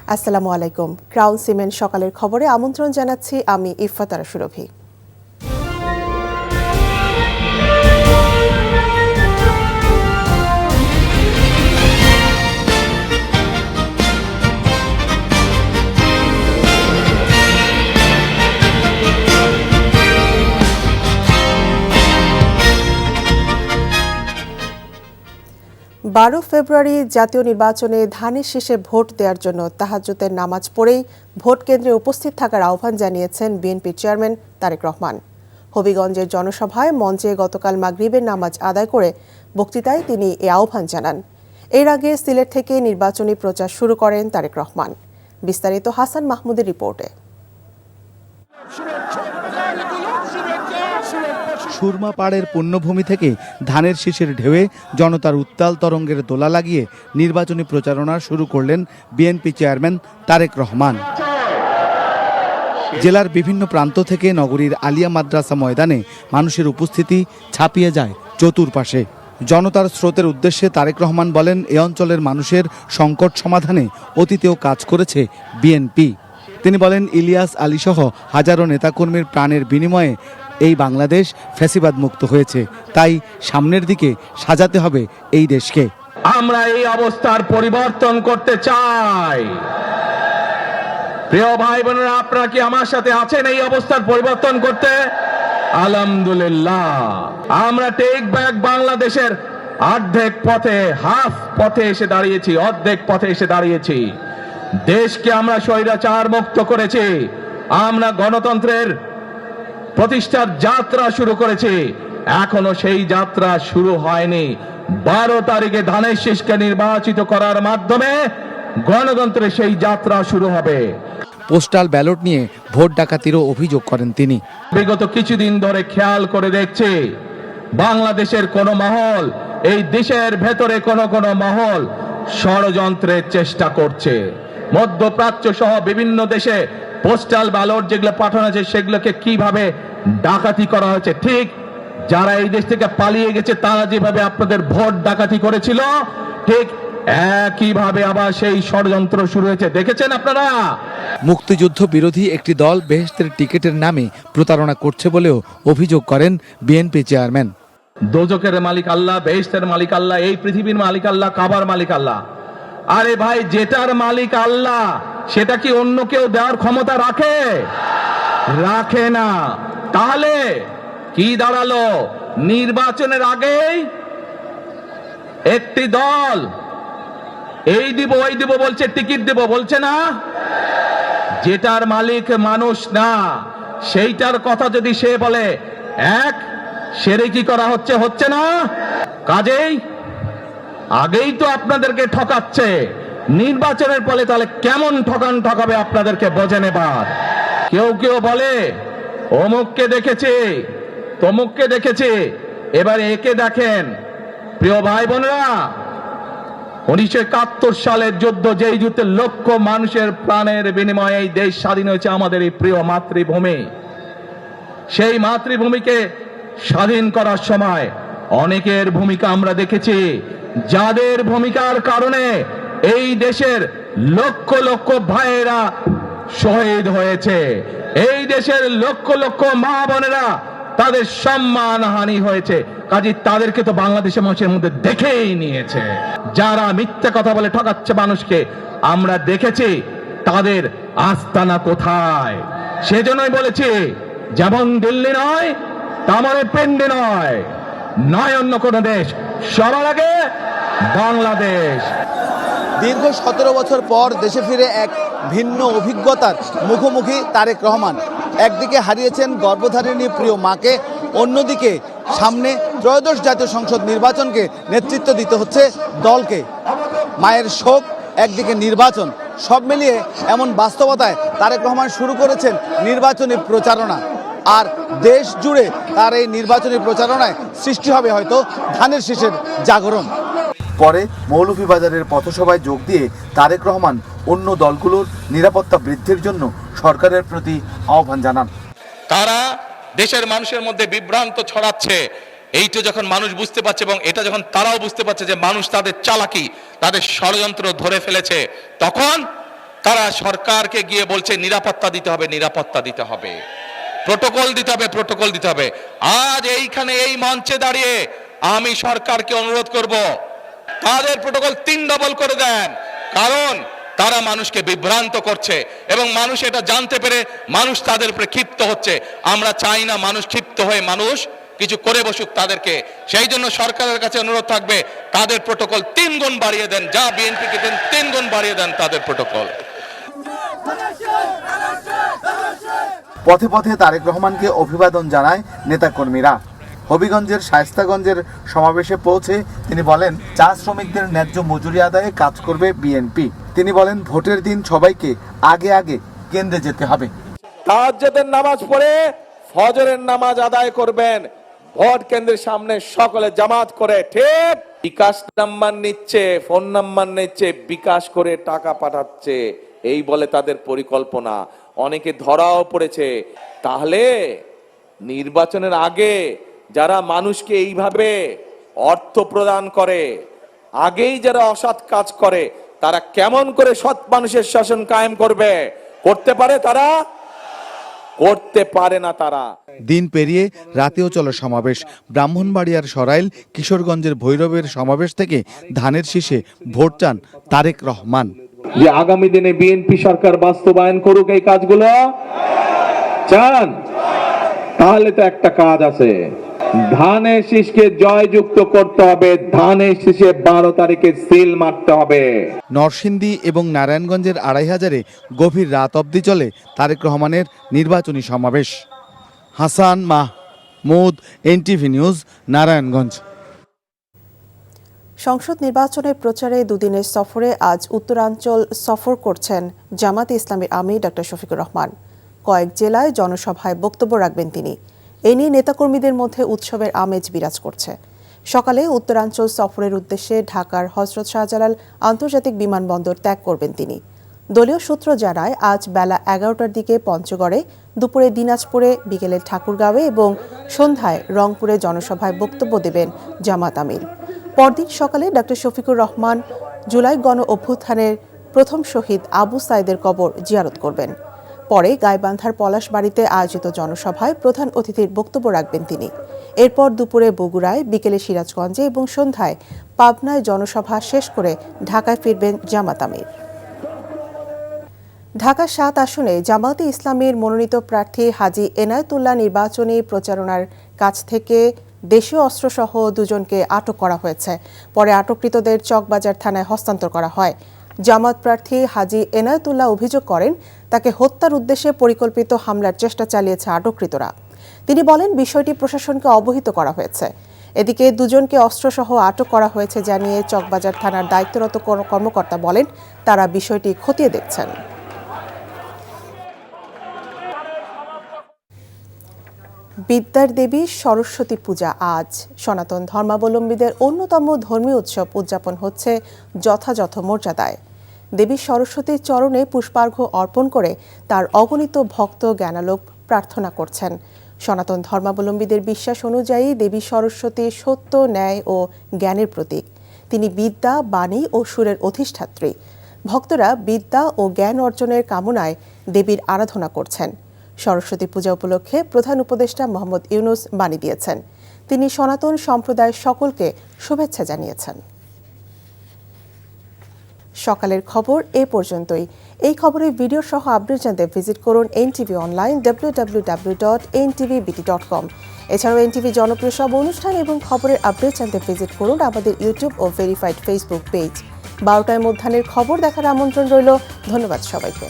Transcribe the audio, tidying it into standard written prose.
আসসালামু আলাইকুম। Crown cement সকালের খবরে আমন্ত্রণ জানাচ্ছি আমি ইফফাতারা সুরভি। ফেব্রুয়ারি জাতীয় নির্বাচনে ধানের শীষে ভোট দেওয়ার জন্য তাহাজ্জুদের নামাজ পড়েই ভোট কেন্দ্রে উপস্থিত থাকার আহ্বান জানিয়েছেন বিএনপি চেয়ারম্যান তারেক রহমান। হবিগঞ্জের জনসভায় মঞ্চে গতকাল মাগরিবের নামাজ আদায় করে বক্তৃতায় তিনি এ আহ্বান জানান। এর আগে সিলেট থেকে নির্বাচনী প্রচার শুরু করেন তারেক রহমান। বিস্তারিত হাসান মাহমুদের রিপোর্টে। সুরমা পাড়ের পুণ্যভূমি থেকে ধানের শীষের ঢেউয়ে জনতার উত্তাল তরঙ্গের দোলা লাগিয়ে নির্বাচনী প্রচারণা শুরু করলেন বিএনপি চেয়ারম্যান তারেক রহমান। জেলার বিভিন্ন প্রান্ত থেকে নগরীর আলিয়া মাদ্রাসা ময়দানে মানুষের উপস্থিতি ছাপিয়ে যায় চতুর্পাশে। জনতার স্রোতের উদ্দেশ্যে তারেক রহমান বলেন, এ অঞ্চলের মানুষের সংকট সমাধানে অতীতেও কাজ করেছে বিএনপি। তিনি বলেন, ইলিয়াস আলী সহ হাজারো নেতাকর্মীর প্রাণের বিনিময়ে এই বাংলাদেশ ফ্যাসিবাদ মুক্ত হয়েছে, তাই সামনের দিকে সাজাতে হবে এই দেশকে। আমরা এই অবস্থার পরিবর্তন করতে চাই। প্রিয় ভাই বোনেরা, আপনারা কি আমার সাথে আছেন এই অবস্থার পরিবর্তন করতে? আলহামদুলিল্লাহ। আমরা টেক ব্যাক বাংলাদেশের অর্ধেক পথে এসে দাঁড়িয়েছি। দেশকে আমরা স্বৈরাচার মুক্ত করেছি। আমরা গণতন্ত্রের প্রতিষ্ঠার যাত্রা শুরু করেছি। এখনো সেই যাত্রা শুরু হয়নি। 12 তারিখে ধানের শীষকে নির্বাচিত করার মাধ্যমে গণতন্ত্রের সেই যাত্রা শুরু হবে। পোস্টাল ব্যালট নিয়ে ভোট ডাকাতিরও অভিযোগ করেন তিনি। বিগত কিছুদিন ধরে খেয়াল করে দেখছে, বাংলাদেশের কোন মহল, এই দেশের ভেতরে কোন মহল ষড়যন্ত্রের চেষ্টা করছে। মধ্যপ্রাচ্য সহ বিভিন্ন দেশে পোস্টাল ব্যালট যেগুলো পাঠানো আছে সেগুলোকে কিভাবে ডাকাতি করা হয়েছে, ঠিক যারা এই দেশ থেকে পালিয়ে গেছে তারা যেভাবে আপনাদের ভোট ডাকাতি করেছিল, ঠিক একইভাবে আবার সেই ষড়যন্ত্র শুরু হয়েছে। দেখেছেন আপনারা? মুক্তিযুদ্ধ বিরোধী একটি দল বেহেশতের টিকেটের নামে প্রতারণা করছে বলেও অভিযোগ করেন বিএনপি চেয়ারম্যান। দোজখের মালিক আল্লাহ, বেহেশতের মালিক আল্লাহ, এই পৃথিবীর মালিক আল্লাহ, কাবার মালিক আল্লাহ। আরে ভাই, যেটার মালিক আল্লাহ সেটা কি অন্য কেউ দেওয়ার ক্ষমতা রাখে না। তাহলে কি দাঁড়ালো? নির্বাচনের আগেই একটি দল এই দিব ওই দিব বলছে, টিকিট দিব বলছে না। যেটার মালিক মানুষ না সেইটার কথা যদি সে বলে, শিরকি করা হচ্ছে না। কাজেই আগেই তো আপনাদেরকে ঠকাচ্ছে, নির্বাচনের ফলে তাহলে কেমন ঠকাবে আপনাদেরকে বোঝেন। এবার কেউ বলে অমুককে দেখেছে, তমুককে দেখেছে, এবার একে দেখেন। প্রিয় ভাই বোনেরা, 1971 সালের যুদ্ধ, যেই যুদ্ধে লক্ষ মানুষের প্রাণের বিনিময়ে এই দেশ স্বাধীন হয়েছে, আমাদের এই প্রিয় মাতৃভূমি, সেই মাতৃভূমিকে স্বাধীন করার সময় অনেকের ভূমিকা আমরা দেখেছি, যাদের ভূমিকার কারণে এই দেশের লক্ষ লক্ষ ভাইয়েরা শহীদ হয়েছে। এই দেশের লক্ষ লক্ষ মা বোনেরা তাদের সম্মানহানি হয়েছে। কাজে তাদেরকে তো বাংলাদেশের মানুষের মধ্যে দেখেই নিয়েছে। যারা মিথ্যা কথা বলে ঠকাচ্ছে মানুষকে, আমরা দেখেছি তাদের আস্তানা কোথায়। সেজন্যই বলেছি, যেমন দিল্লি নয় তেমন পিন্ডি নয় অন্য কোন দেশ, সবার আগে বাংলাদেশ। দীর্ঘ 17 বছর পর দেশে ফিরে এক ভিন্ন অভিজ্ঞতার মুখোমুখি তারেক রহমান। একদিকে হারিয়েছেন গর্ভধারিণী প্রিয় মাকে, অন্যদিকে সামনে ত্রয়োদশ জাতীয় সংসদ নির্বাচনকে নেতৃত্ব দিতে হচ্ছে দলকে। মায়ের শোক, একদিকে নির্বাচন, সব মিলিয়ে এমন বাস্তবতায় তারেক রহমান শুরু করেছেন নির্বাচনী প্রচারণা। আর দেশ জুড়ে তার এই নির্বাচনী প্রচারণায় সৃষ্টি হবে হয়তো ধানের শীষের জাগরণ। পরে মৌলভীবাজারের পথসভায় যোগ দিয়ে তারেক রহমান অন্য দলগুলোর নিরাপত্তা বৃদ্ধির জন্য সরকারের প্রতি আহ্বান জানান। তারা দেশের মানুষের মধ্যে বিভ্রান্ত ছড়াচ্ছে, এইটা যখন মানুষ বুঝতে পারছে এবং এটা যখন তারাও বুঝতে পারছে যে মানুষ তাদের চালাকি, তাদের ষড়যন্ত্র ধরে ফেলেছে, তখন তারা সরকারকে গিয়ে বলছে নিরাপত্তা দিতে হবে, নিরাপত্তা দিতে হবে, প্রোটোকল দিতে হবে, প্রোটোকল দিতে হবে। আজ এইখানে এই মঞ্চে দাঁড়িয়ে আমি সরকারকে অনুরোধ করব, তাদের প্রোটোকল 3 ডবল করে দেন, কারণ তারা মানুষকে বিভ্রান্ত করছে এবং মানুষ এটা জানতে পেরে মানুষ তাদের উপরে ক্ষিপ্ত হচ্ছে। আমরা চাই না মানুষ ক্ষিপ্ত হয়ে মানুষ কিছু করে বসুক তাদেরকে। সেই জন্য সরকারের কাছে অনুরোধ থাকবে, তাদের প্রোটোকল 3 গুণ বাড়িয়ে দেন, যা বিএনপিকে দেন 3 গুণ বাড়িয়ে দেন তাদের প্রোটোকল। পথে পথে তারেক রহমানকে অভিবাদন জানায় নেতাকর্মীরা। হবিগঞ্জের শায়েস্তাগঞ্জের সমাবেশে পৌঁছে তিনি বলেন, চা শ্রমিকদের ন্যায্য মজুরি আদায়ে কাজ করবে বিএনপি। তিনি বলেন, ভোটের দিন সবাইকে আগে আগে কেন্দ্রে যেতে হবে। তাহাজ্জুদের নামাজ পড়ে ফজরের নামাজ আদায় করবেন, ভোট কেন্দ্রের সামনে সকলে জামাত করে, ঠিক বিকাশ নাম্বার নিচ্ছে, ফোন নাম্বার নিচ্ছে, বিকাশ করে টাকা পাঠাচ্ছে, এই বলে তাদের পরিকল্পনা। অনেকে ধরাও পড়েছে। তাহলে নির্বাচনের আগে যারা মানুষকে এইভাবে অর্থ প্রদান করে, আগেই যারা অসৎ কাজ করে, তারা কেমন করে সৎ মানুষের শাসন কায়েম করবে? করতে পারে তারা? করতে পারে না তারা। দিন পেরিয়ে রাতেও চলে সমাবেশ। ব্রাহ্মণবাড়িয়ার সরাইল, কিশোরগঞ্জের ভৈরবের সমাবেশ থেকে ধানের শীষে ভোট চান তারেক রহমান। যে আগামী দিনে বিএনপি সরকার বাস্তবায়ন করুক এই কাজগুলো চান, তাহলে তো একটা কাজ আছে, ধানের শীষকে জয়যুক্ত করতে হবে, ধানের শীষে 12 তারিখে সিল মারতে হবে। নরসিংদী এবং নারায়ণগঞ্জের 2500-এ গভীর রাত অবধি চলে তারেক রহমানের নির্বাচনী সমাবেশ। Hasan Mahmud, NTV news, Narayanganj. সংসদ নির্বাচনের প্রচারে দুদিনের সফরে আজ উত্তরাঞ্চল সফর করছেন জামাতে ইসলামীর আমির ডক্টর শফিকুর রহমান। কয়েক জেলায় জনসভায় বক্তব্য রাখবেন তিনি। এ নিয়ে নেতাকর্মীদের মধ্যে উৎসবের আমেজ বিরাজ করছে। সকালে উত্তরাঞ্চল সফরের উদ্দেশ্যে ঢাকার হযরত শাহজালাল আন্তর্জাতিক বিমানবন্দর ত্যাগ করবেন তিনি। দলীয় সূত্র জানায়, আজ বেলা 11টার দিকে পঞ্চগড়ে, দুপুরে দিনাজপুরে, বিকেলে ঠাকুরগাঁওয়ে এবং সন্ধ্যায় রংপুরে জনসভায় বক্তব্য দেবেন জামাত আমির। পরদিন সকালে ডক্টর শফিকুর রহমান জুলাই গণ অভ্যুত্থানের প্রথম শহীদ আবু সাইদের কবর জিয়ারত করবেন। পরে গাইবান্ধার পলাশবাড়িতে আয়োজিত জনসভায় প্রধান অতিথির বক্তব্য রাখবেন তিনি। এরপর দুপুরে বগুড়ায়, বিকেলে সিরাজগঞ্জে এবং সন্ধ্যায় পাবনায় জনসভা শেষ করে ঢাকায় ফিরবেন জামাত আমির। ঢাকা 7 আসনে জামাতে ইসলামীর মনোনীত প্রার্থী হাজী এনায়েতুল্লাহ নির্বাচনী প্রচারণার কাছ থেকে দেশীয় অস্ত্রসহ 2 জনকে আটক করা হয়েছে। পরে আটককৃতদের চকবাজার থানায় হস্তান্তর করা হয়। জামাত প্রার্থী হাজী এনায়েতুল্লাহ অভিযোগ করেন, তাকে হত্যার উদ্দেশ্যে পরিকল্পিত হামলার চেষ্টা চালিয়েছে আটককৃতরা। তিনি বলেন, বিষয়টি প্রশাসনকে অবহিত করা হয়েছে। এদিকে 2 জনকে অস্ত্রসহ আটক করা হয়েছে জানিয়ে চকবাজার থানার দায়িত্বরত কর্মকর্তা বলেন, তারা বিষয়টি খতিয়ে দেখছেন। বিদ্যার দেবী সরস্বতী পূজা আজ। সনাতন ধর্মাবলম্বীদের অন্যতম ধর্মীয় উৎসব উদযাপন হচ্ছে যথাযথ মর্যাদায়। দেবী সরস্বতীর চরণে পুষ্পার্ঘ্য অর্পণ করে তার অগণিত ভক্ত জ্ঞানালোক প্রার্থনা করছেন। সনাতন ধর্মাবলম্বীদের বিশ্বাস অনুযায়ী দেবী সরস্বতী সত্য, ন্যায় ও জ্ঞানের প্রতীক। তিনি বিদ্যা, বাণী ও সুরের অধিষ্ঠাত্রী। ভক্তরা বিদ্যা ও জ্ঞান অর্জনের কামনায় দেবীর আরাধনা করছেন। সরস্বতী পূজা উপলক্ষে প্রধান উপদেষ্টা মোহাম্মদ ইউনূস বাণী দিয়েছেন। তিনি সনাতন সম্প্রদায়ের সকলকে শুভেচ্ছা জানিয়েছেন। সকালের খবর এ পর্যন্তই। এই খবরের ভিডিও সহ আপডেট জানতে ভিজিট করুন এনটিভি অনলাইন www.ntvbt.com। এছাড়াও এনটিভি জনপ্রিয় সব অনুষ্ঠান এবং খবরের আপডেট জানতে ভিজিট করুন আমাদের ইউটিউব ও ভেরিফাইড ফেসবুক পেজ। 12টায় মধ্যাহ্নের খবর দেখার আমন্ত্রণ রইল। ধন্যবাদ সবাইকে।